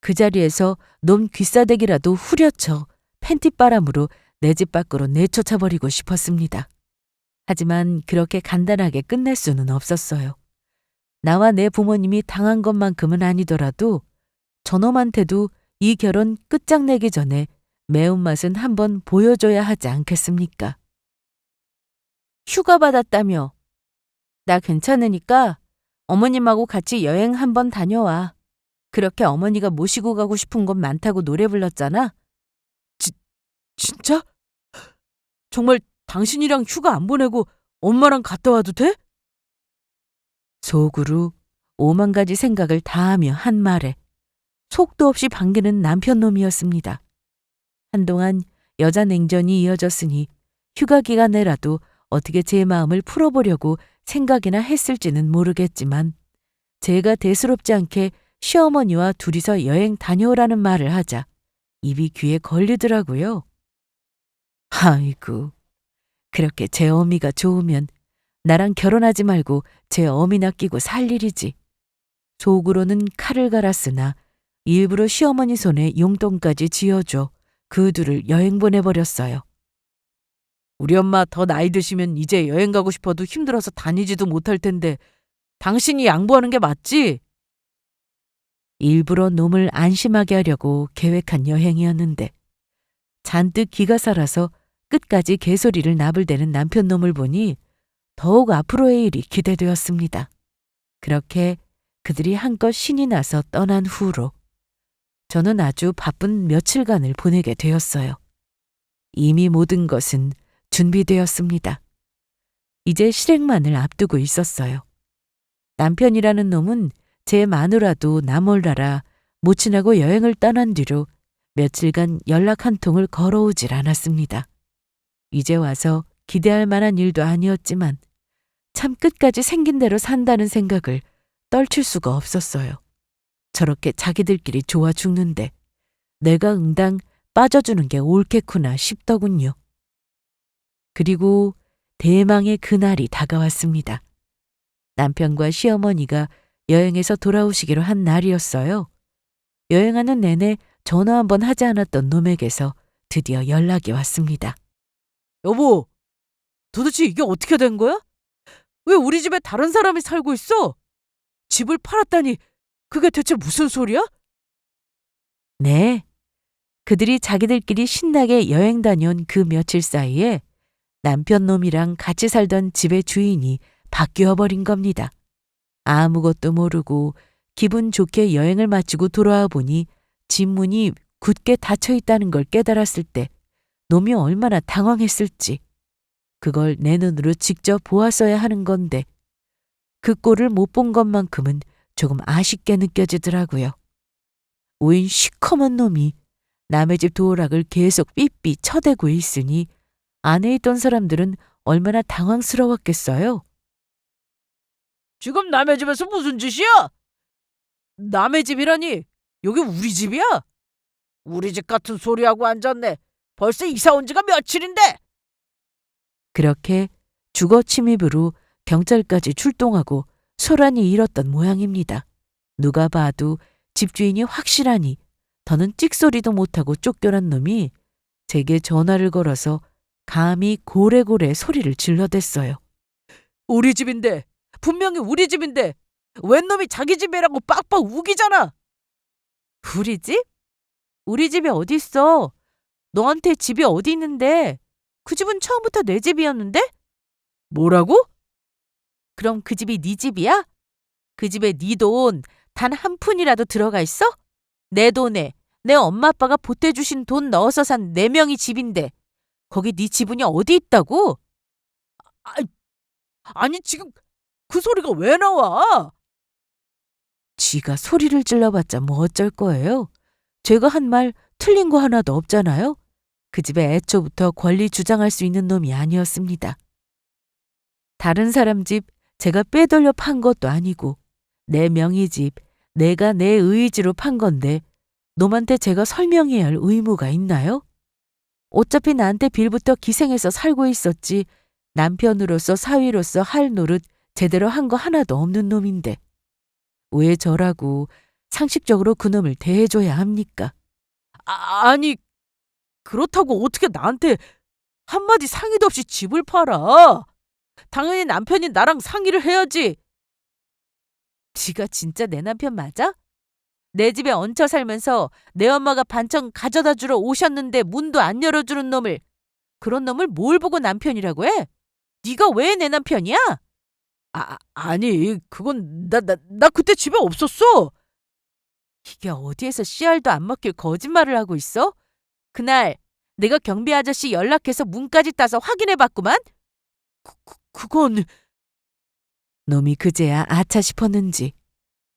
그 자리에서 놈 귀싸대기라도 후려쳐 팬티바람으로 내 집 밖으로 내쫓아버리고 싶었습니다. 하지만 그렇게 간단하게 끝낼 수는 없었어요. 나와 내 부모님이 당한 것만큼은 아니더라도 저놈한테도 이 결혼 끝장내기 전에 매운맛은 한번 보여줘야 하지 않겠습니까? 휴가 받았다며. 나 괜찮으니까 어머님하고 같이 여행 한번 다녀와. 그렇게 어머니가 모시고 가고 싶은 곳 많다고 노래 불렀잖아. 진짜? 정말 당신이랑 휴가 안 보내고 엄마랑 갔다 와도 돼? 속으로 5만 가지 생각을 다하며 한 말에 속도 없이 반기는 남편 놈이었습니다. 한동안 여자 냉전이 이어졌으니 휴가 기간 내라도 어떻게 제 마음을 풀어보려고 생각이나 했을지는 모르겠지만 제가 대수롭지 않게 시어머니와 둘이서 여행 다녀오라는 말을 하자 입이 귀에 걸리더라고요. 아이고, 그렇게 제 어미가 좋으면 나랑 결혼하지 말고 제 어미나 끼고 살 일이지. 속으로는 칼을 갈았으나 일부러 시어머니 손에 용돈까지 쥐어줘 그 둘을 여행 보내버렸어요. 우리 엄마 더 나이 드시면 이제 여행 가고 싶어도 힘들어서 다니지도 못할 텐데 당신이 양보하는 게 맞지? 일부러 놈을 안심하게 하려고 계획한 여행이었는데 잔뜩 기가 살아서 끝까지 개소리를 나불대는 남편 놈을 보니 더욱 앞으로의 일이 기대되었습니다. 그렇게 그들이 한껏 신이 나서 떠난 후로 저는 아주 바쁜 며칠간을 보내게 되었어요. 이미 모든 것은 준비되었습니다. 이제 실행만을 앞두고 있었어요. 남편이라는 놈은 제 마누라도 나 몰라라 모친하고 여행을 떠난 뒤로 며칠간 연락 한 통을 걸어오질 않았습니다. 이제 와서 기대할 만한 일도 아니었지만 참 끝까지 생긴 대로 산다는 생각을 떨칠 수가 없었어요. 저렇게 자기들끼리 좋아 죽는데 내가 응당 빠져주는 게 옳겠구나 싶더군요. 그리고 대망의 그날이 다가왔습니다. 남편과 시어머니가 여행에서 돌아오시기로 한 날이었어요. 여행하는 내내 전화 한번 하지 않았던 놈에게서 드디어 연락이 왔습니다. 여보, 도대체 이게 어떻게 된 거야? 왜 우리 집에 다른 사람이 살고 있어? 집을 팔았다니 그게 대체 무슨 소리야? 네. 그들이 자기들끼리 신나게 여행 다녀온 그 며칠 사이에 남편 놈이랑 같이 살던 집의 주인이 바뀌어 버린 겁니다. 아무것도 모르고 기분 좋게 여행을 마치고 돌아와 보니 집 문이 굳게 닫혀 있다는 걸 깨달았을 때 놈이 얼마나 당황했을지. 그걸 내 눈으로 직접 보았어야 하는 건데 그 꼴을 못 본 것만큼은 조금 아쉽게 느껴지더라고요. 오인 시커먼 놈이 남의 집 도어락을 계속 삐삐 쳐대고 있으니 안에 있던 사람들은 얼마나 당황스러웠겠어요. 지금 남의 집에서 무슨 짓이야? 남의 집이라니 여기 우리 집이야? 우리 집 같은 소리하고 앉았네. 벌써 이사 온 지가 며칠인데. 그렇게 주거 침입으로 경찰까지 출동하고 소란이 일었던 모양입니다. 누가 봐도 집주인이 확실하니 더는 찍소리도 못하고 쫓겨난 놈이 제게 전화를 걸어서 감히 고래고래 소리를 질러댔어요. 우리 집인데, 분명히 우리 집인데 웬 놈이 자기 집이라고 빡빡 우기잖아. 우리 집? 우리 집이 어딨어? 너한테 집이 어디 있는데? 그 집은 처음부터 내 집이었는데? 뭐라고? 그럼 그 집이 네 집이야? 그 집에 네 돈 단 한 푼이라도 들어가 있어? 내 돈에 내 엄마 아빠가 보태주신 돈 넣어서 산 네 명이 집인데 거기 네 지분이 어디 있다고? 아, 아니 지금 그 소리가 왜 나와? 지가 소리를 질러봤자 뭐 어쩔 거예요? 제가 한 말 틀린 거 하나도 없잖아요. 그 집에 애초부터 권리 주장할 수 있는 놈이 아니었습니다. 다른 사람 집 제가 빼돌려 판 것도 아니고 내 명의 집 내가 내 의지로 판 건데 놈한테 제가 설명해야 할 의무가 있나요? 어차피 나한테 빌부터 기생해서 살고 있었지 남편으로서 사위로서 할 노릇 제대로 한 거 하나도 없는 놈인데 왜 저라고 상식적으로 그 놈을 대해줘야 합니까? 아니 그렇다고 어떻게 나한테 한마디 상의도 없이 집을 팔아? 당연히 남편이 나랑 상의를 해야지. 지가 진짜 내 남편 맞아? 내 집에 얹혀 살면서 내 엄마가 반찬 가져다 주러 오셨는데 문도 안 열어주는 놈을 그런 놈을 뭘 보고 남편이라고 해? 네가 왜 내 남편이야? 아니 그건 나 그때 집에 없었어. 이게 어디에서 씨알도 안 먹힐 거짓말을 하고 있어? 그날 내가 경비 아저씨 연락해서 문까지 따서 확인해봤구만. 그건 놈이 그제야 아차 싶었는지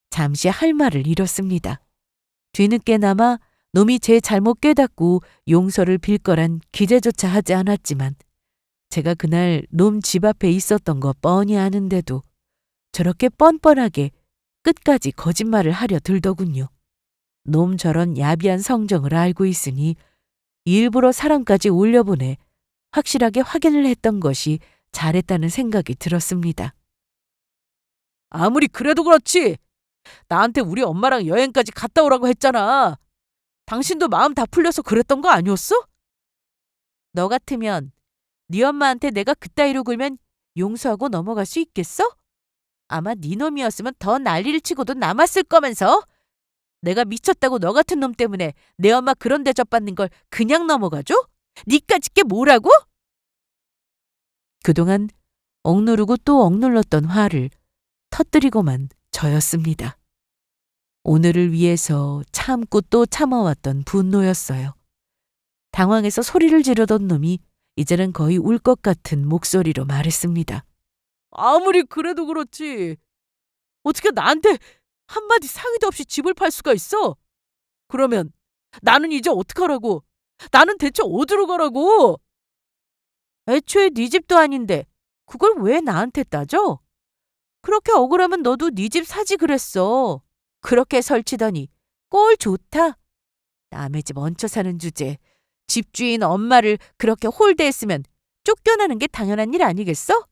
잠시 할 말을 잃었습니다. 뒤늦게나마 놈이 제 잘못 깨닫고 용서를 빌 거란 기대조차 하지 않았지만 제가 그날 놈 집 앞에 있었던 거 뻔히 아는데도 저렇게 뻔뻔하게 끝까지 거짓말을 하려 들더군요. 놈 저런 야비한 성정을 알고 있으니 일부러 사람까지 올려보내 확실하게 확인을 했던 것이 잘했다는 생각이 들었습니다. 아무리 그래도 그렇지. 나한테 우리 엄마랑 여행까지 갔다 오라고 했잖아. 당신도 마음 다 풀려서 그랬던 거 아니었어? 너 같으면 네 엄마한테 내가 그따위로 굴면 용서하고 넘어갈 수 있겠어? 아마 네 놈이었으면 더 난리를 치고도 남았을 거면서. 내가 미쳤다고 너 같은 놈 때문에 내 엄마 그런 대접받는 걸 그냥 넘어가줘? 니까짓 게 뭐라고? 그동안 억누르고 또 억눌렀던 화를 터뜨리고만 저였습니다. 오늘을 위해서 참고 또 참아왔던 분노였어요. 당황해서 소리를 지르던 놈이 이제는 거의 울 것 같은 목소리로 말했습니다. 아무리 그래도 그렇지. 어떻게 나한테 한마디 상의도 없이 집을 팔 수가 있어? 그러면 나는 이제 어떡하라고? 나는 대체 어디로 가라고? 애초에 네 집도 아닌데 그걸 왜 나한테 따져? 그렇게 억울하면 너도 네 집 사지 그랬어. 그렇게 설치더니 꼴 좋다. 남의 집 얹혀 사는 주제. 집주인 엄마를 그렇게 홀대했으면 쫓겨나는 게 당연한 일 아니겠어?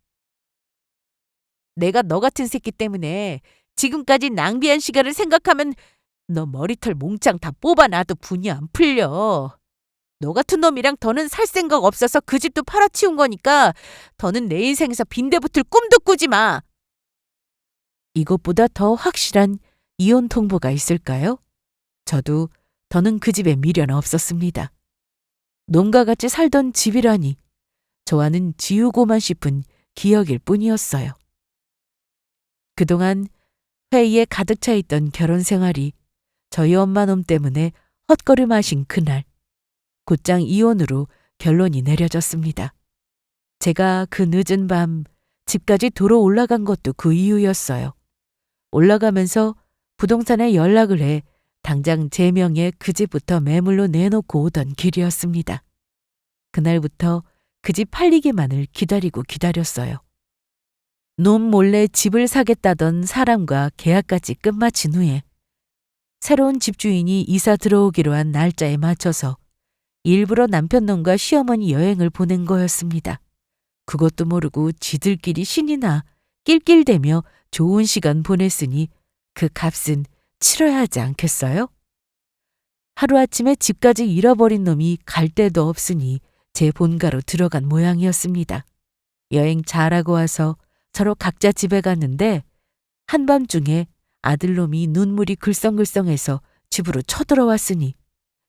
내가 너 같은 새끼 때문에 지금까지 낭비한 시간을 생각하면 너 머리털 몽창 다 뽑아놔도 분이 안 풀려. 너 같은 놈이랑 더는 살 생각 없어서 그 집도 팔아치운 거니까 더는 내 인생에서 빈대붙을 꿈도 꾸지 마. 이것보다 더 확실한 이혼 통보가 있을까요? 저도 더는 그 집에 미련 없었습니다. 놈과 같이 살던 집이라니 저와는 지우고만 싶은 기억일 뿐이었어요. 그동안 회의에 가득 차 있던 결혼 생활이 저희 엄마 놈 때문에 헛걸음하신 그날 곧장 이혼으로 결론이 내려졌습니다. 제가 그 늦은 밤 집까지 도로 올라간 것도 그 이유였어요. 올라가면서 부동산에 연락을 해 당장 제 명의 그 집부터 매물로 내놓고 오던 길이었습니다. 그날부터 그 집 팔리기만을 기다렸어요. 놈 몰래 집을 사겠다던 사람과 계약까지 끝마친 후에 새로운 집주인이 이사 들어오기로 한 날짜에 맞춰서 일부러 남편 놈과 시어머니 여행을 보낸 거였습니다. 그것도 모르고 지들끼리 신이 나 낄낄대며 좋은 시간 보냈으니 그 값은 치러야 하지 않겠어요? 하루아침에 집까지 잃어버린 놈이 갈 데도 없으니 제 본가로 들어간 모양이었습니다. 여행 잘하고 와서 서로 각자 집에 갔는데 한밤중에 아들놈이 눈물이 글썽글썽해서 집으로 쳐들어왔으니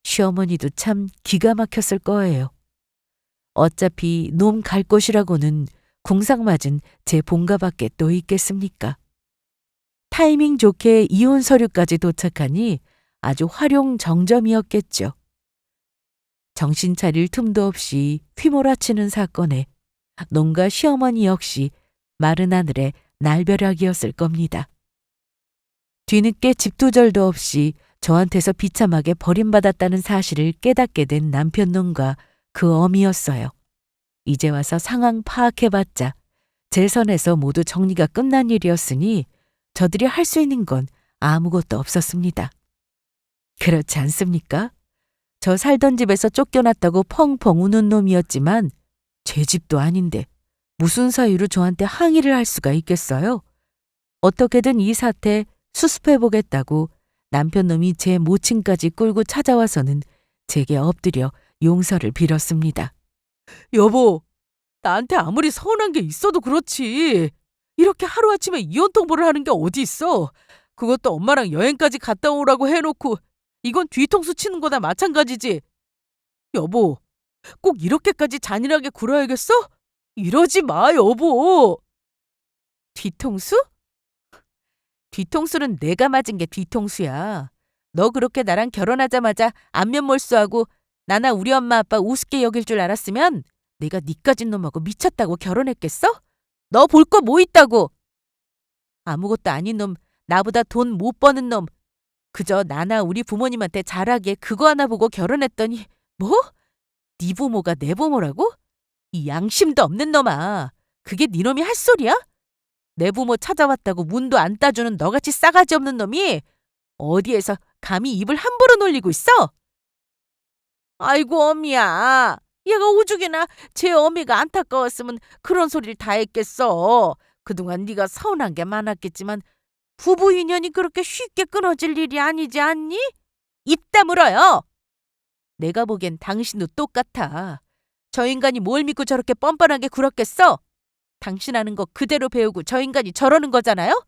시어머니도 참 기가 막혔을 거예요. 어차피 놈 갈 곳이라고는 궁상맞은 제 본가밖에 또 있겠습니까? 타이밍 좋게 이혼 서류까지 도착하니 아주 활용정점이었겠죠. 정신 차릴 틈도 없이 휘몰아치는 사건에 놈과 시어머니 역시 마른 하늘의 날벼락이었을 겁니다. 뒤늦게 집두절도 없이 저한테서 비참하게 버림받았다는 사실을 깨닫게 된 남편 놈과 그 어미였어요. 이제 와서 상황 파악해봤자 제 선에서 모두 정리가 끝난 일이었으니 저들이 할 수 있는 건 아무것도 없었습니다. 그렇지 않습니까? 저 살던 집에서 쫓겨났다고 펑펑 우는 놈이었지만 제 집도 아닌데 무슨 사유로 저한테 항의를 할 수가 있겠어요? 어떻게든 이 사태 수습해보겠다고 남편 놈이 제 모친까지 끌고 찾아와서는 제게 엎드려 용서를 빌었습니다. 여보, 나한테 아무리 서운한 게 있어도 그렇지. 이렇게 하루아침에 이혼 통보를 하는 게 어디 있어. 그것도 엄마랑 여행까지 갔다 오라고 해놓고 이건 뒤통수 치는 거나 마찬가지지. 여보, 꼭 이렇게까지 잔인하게 굴어야겠어? 이러지 마, 여보. 뒤통수? 뒤통수는 내가 맞은 게 뒤통수야. 너 그렇게 나랑 결혼하자마자 안면 몰수하고 나나 우리 엄마 아빠 우습게 여길 줄 알았으면 내가 니까진 놈하고 미쳤다고 결혼했겠어? 너 볼 거 뭐 있다고? 아무것도 아닌 놈, 나보다 돈 못 버는 놈. 그저 나나 우리 부모님한테 잘하게 그거 하나 보고 결혼했더니 뭐? 네 부모가 내 부모라고? 이 양심도 없는 놈아. 그게 네 놈이 할 소리야? 내 부모 찾아왔다고 문도 안 따주는 너같이 싸가지 없는 놈이 어디에서 감히 입을 함부로 놀리고 있어? 아이고 어미야. 얘가 오죽이나 제 어미가 안타까웠으면 그런 소리를 다 했겠어. 그동안 네가 서운한 게 많았겠지만 부부 인연이 그렇게 쉽게 끊어질 일이 아니지 않니? 입 다물어요. 내가 보기엔 당신도 똑같아. 저 인간이 뭘 믿고 저렇게 뻔뻔하게 굴었겠어? 당신 하는 거 그대로 배우고 저 인간이 저러는 거잖아요?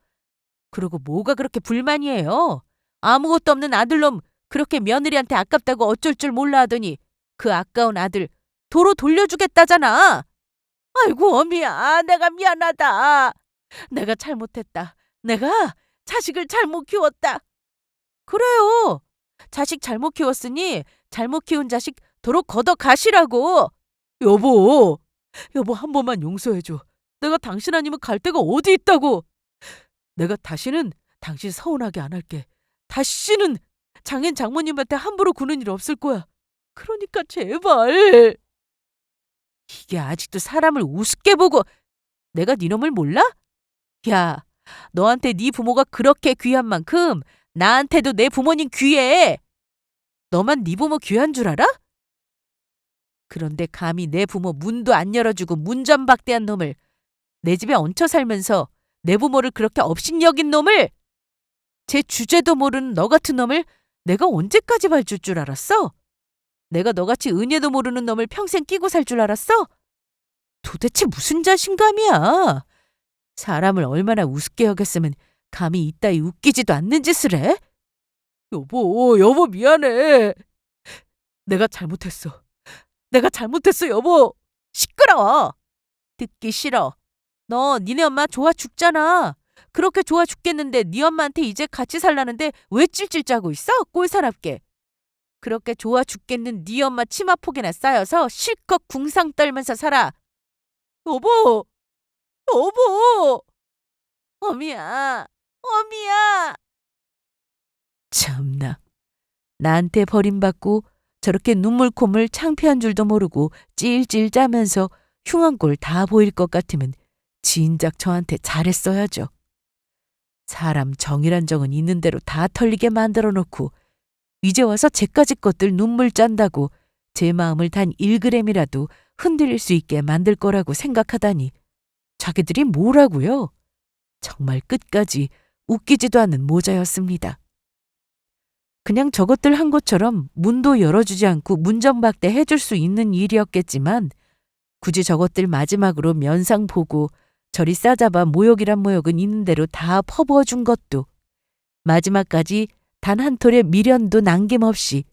그리고 뭐가 그렇게 불만이에요? 아무것도 없는 아들놈 그렇게 며느리한테 아깝다고 어쩔 줄 몰라 하더니 그 아까운 아들 도로 돌려주겠다잖아. 아이고 어미야, 내가 미안하다. 내가 잘못했다. 내가 자식을 잘못 키웠다. 그래요. 자식 잘못 키웠으니 잘못 키운 자식 도로 걷어 가시라고. 여보, 여보 한 번만 용서해줘. 내가 당신 아니면 갈 데가 어디 있다고. 내가 다시는 당신 서운하게 안 할게. 다시는 장인 장모님한테 함부로 구는 일 없을 거야. 그러니까 제발. 이게 아직도 사람을 우습게 보고. 내가 네 놈을 몰라? 야, 너한테 네 부모가 그렇게 귀한 만큼 나한테도 내 부모님 귀해. 너만 네 부모 귀한 줄 알아? 그런데 감히 내 부모 문도 안 열어주고 문전박대한 놈을, 내 집에 얹혀 살면서 내 부모를 그렇게 업신여긴 놈을, 제 주제도 모르는 너 같은 놈을 내가 언제까지 봐줄 줄 알았어? 내가 너같이 은혜도 모르는 놈을 평생 끼고 살 줄 알았어? 도대체 무슨 자신감이야? 사람을 얼마나 우습게 여겼으면 감히 이따위 웃기지도 않는 짓을 해? 여보 미안해. 내가 잘못했어. 내가 잘못했어, 여보. 시끄러워. 듣기 싫어. 너 니네 엄마 좋아 죽잖아. 그렇게 좋아 죽겠는데 네 엄마한테 이제 같이 살라는데 왜 찔찔 짜고 있어? 꼴사납게. 그렇게 좋아 죽겠는 네 엄마 치마폭이나 쌓여서 실컷 궁상 떨면서 살아. 여보! 여보! 어미야! 어미야! 참나. 나한테 버림받고 저렇게 눈물 콧물 창피한 줄도 모르고 찔찔 짜면서 흉한 꼴 다 보일 것 같으면 진작 저한테 잘했어야죠. 사람 정이란 정은 있는 대로 다 털리게 만들어 놓고 이제 와서 제까지 것들 눈물 짠다고 제 마음을 단 1g이라도 흔들릴 수 있게 만들 거라고 생각하다니 자기들이 뭐라고요? 정말 끝까지 웃기지도 않는 모자였습니다. 그냥 저것들 한 것처럼 문도 열어주지 않고 문전박대 해줄 수 있는 일이었겠지만 굳이 저것들 마지막으로 면상 보고 저리 싸잡아 모욕이란 모욕은 있는 대로 다 퍼부어준 것도 마지막까지 단 한 톨의 미련도 남김없이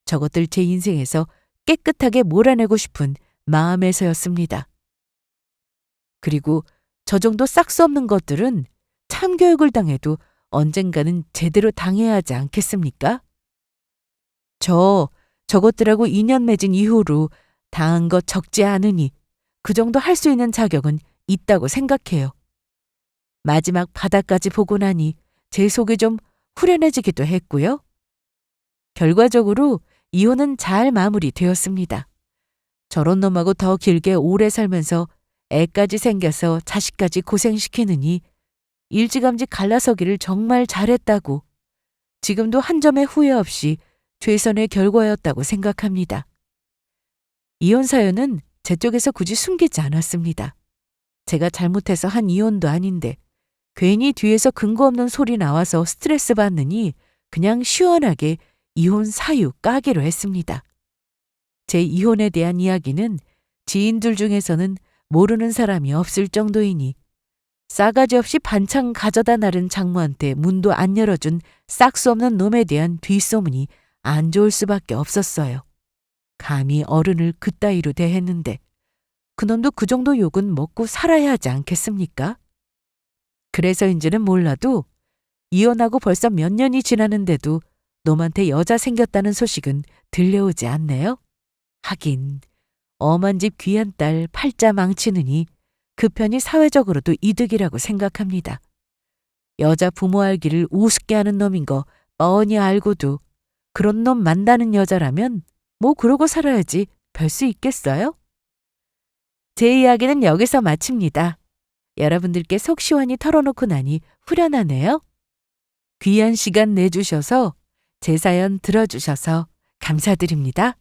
저것들 제 인생에서 깨끗하게 몰아내고 싶은 마음에서였습니다. 그리고 저 정도 싹수 없는 것들은 참교육을 당해도 언젠가는 제대로 당해야 하지 않겠습니까? 저것들하고 인연 맺은 이후로 당한 것 적지 않으니 그 정도 할 수 있는 자격은 있다고 생각해요. 마지막 바닥까지 보고 나니 제 속이 좀 후련해지기도 했고요. 결과적으로 이혼은 잘 마무리되었습니다. 저런 놈하고 더 길게 오래 살면서 애까지 생겨서 자식까지 고생시키느니 일찌감치 갈라서기를 정말 잘했다고, 지금도 한 점의 후회 없이 최선의 결과였다고 생각합니다. 이혼 사연은 제 쪽에서 굳이 숨기지 않았습니다. 제가 잘못해서 한 이혼도 아닌데 괜히 뒤에서 근거 없는 소리 나와서 스트레스 받느니 그냥 시원하게 이혼 사유 까기로 했습니다. 제 이혼에 대한 이야기는 지인들 중에서는 모르는 사람이 없을 정도이니 싸가지 없이 반찬 가져다 나른 장모한테 문도 안 열어준 싹수 없는 놈에 대한 뒷소문이 안 좋을 수밖에 없었어요. 감히 어른을 그따위로 대했는데 그놈도 그 정도 욕은 먹고 살아야 하지 않겠습니까? 그래서인지는 몰라도 이혼하고 벌써 몇 년이 지났는데도 놈한테 여자 생겼다는 소식은 들려오지 않네요. 하긴 엄한 집 귀한 딸 팔자 망치느니 그 편이 사회적으로도 이득이라고 생각합니다. 여자 부모 알기를 우습게 하는 놈인 거 뻔히 알고도 그런 놈 만나는 여자라면 뭐 그러고 살아야지 별 수 있겠어요? 제 이야기는 여기서 마칩니다. 여러분들께 속 시원히 털어놓고 나니 후련하네요. 귀한 시간 내주셔서 제 사연 들어주셔서 감사드립니다.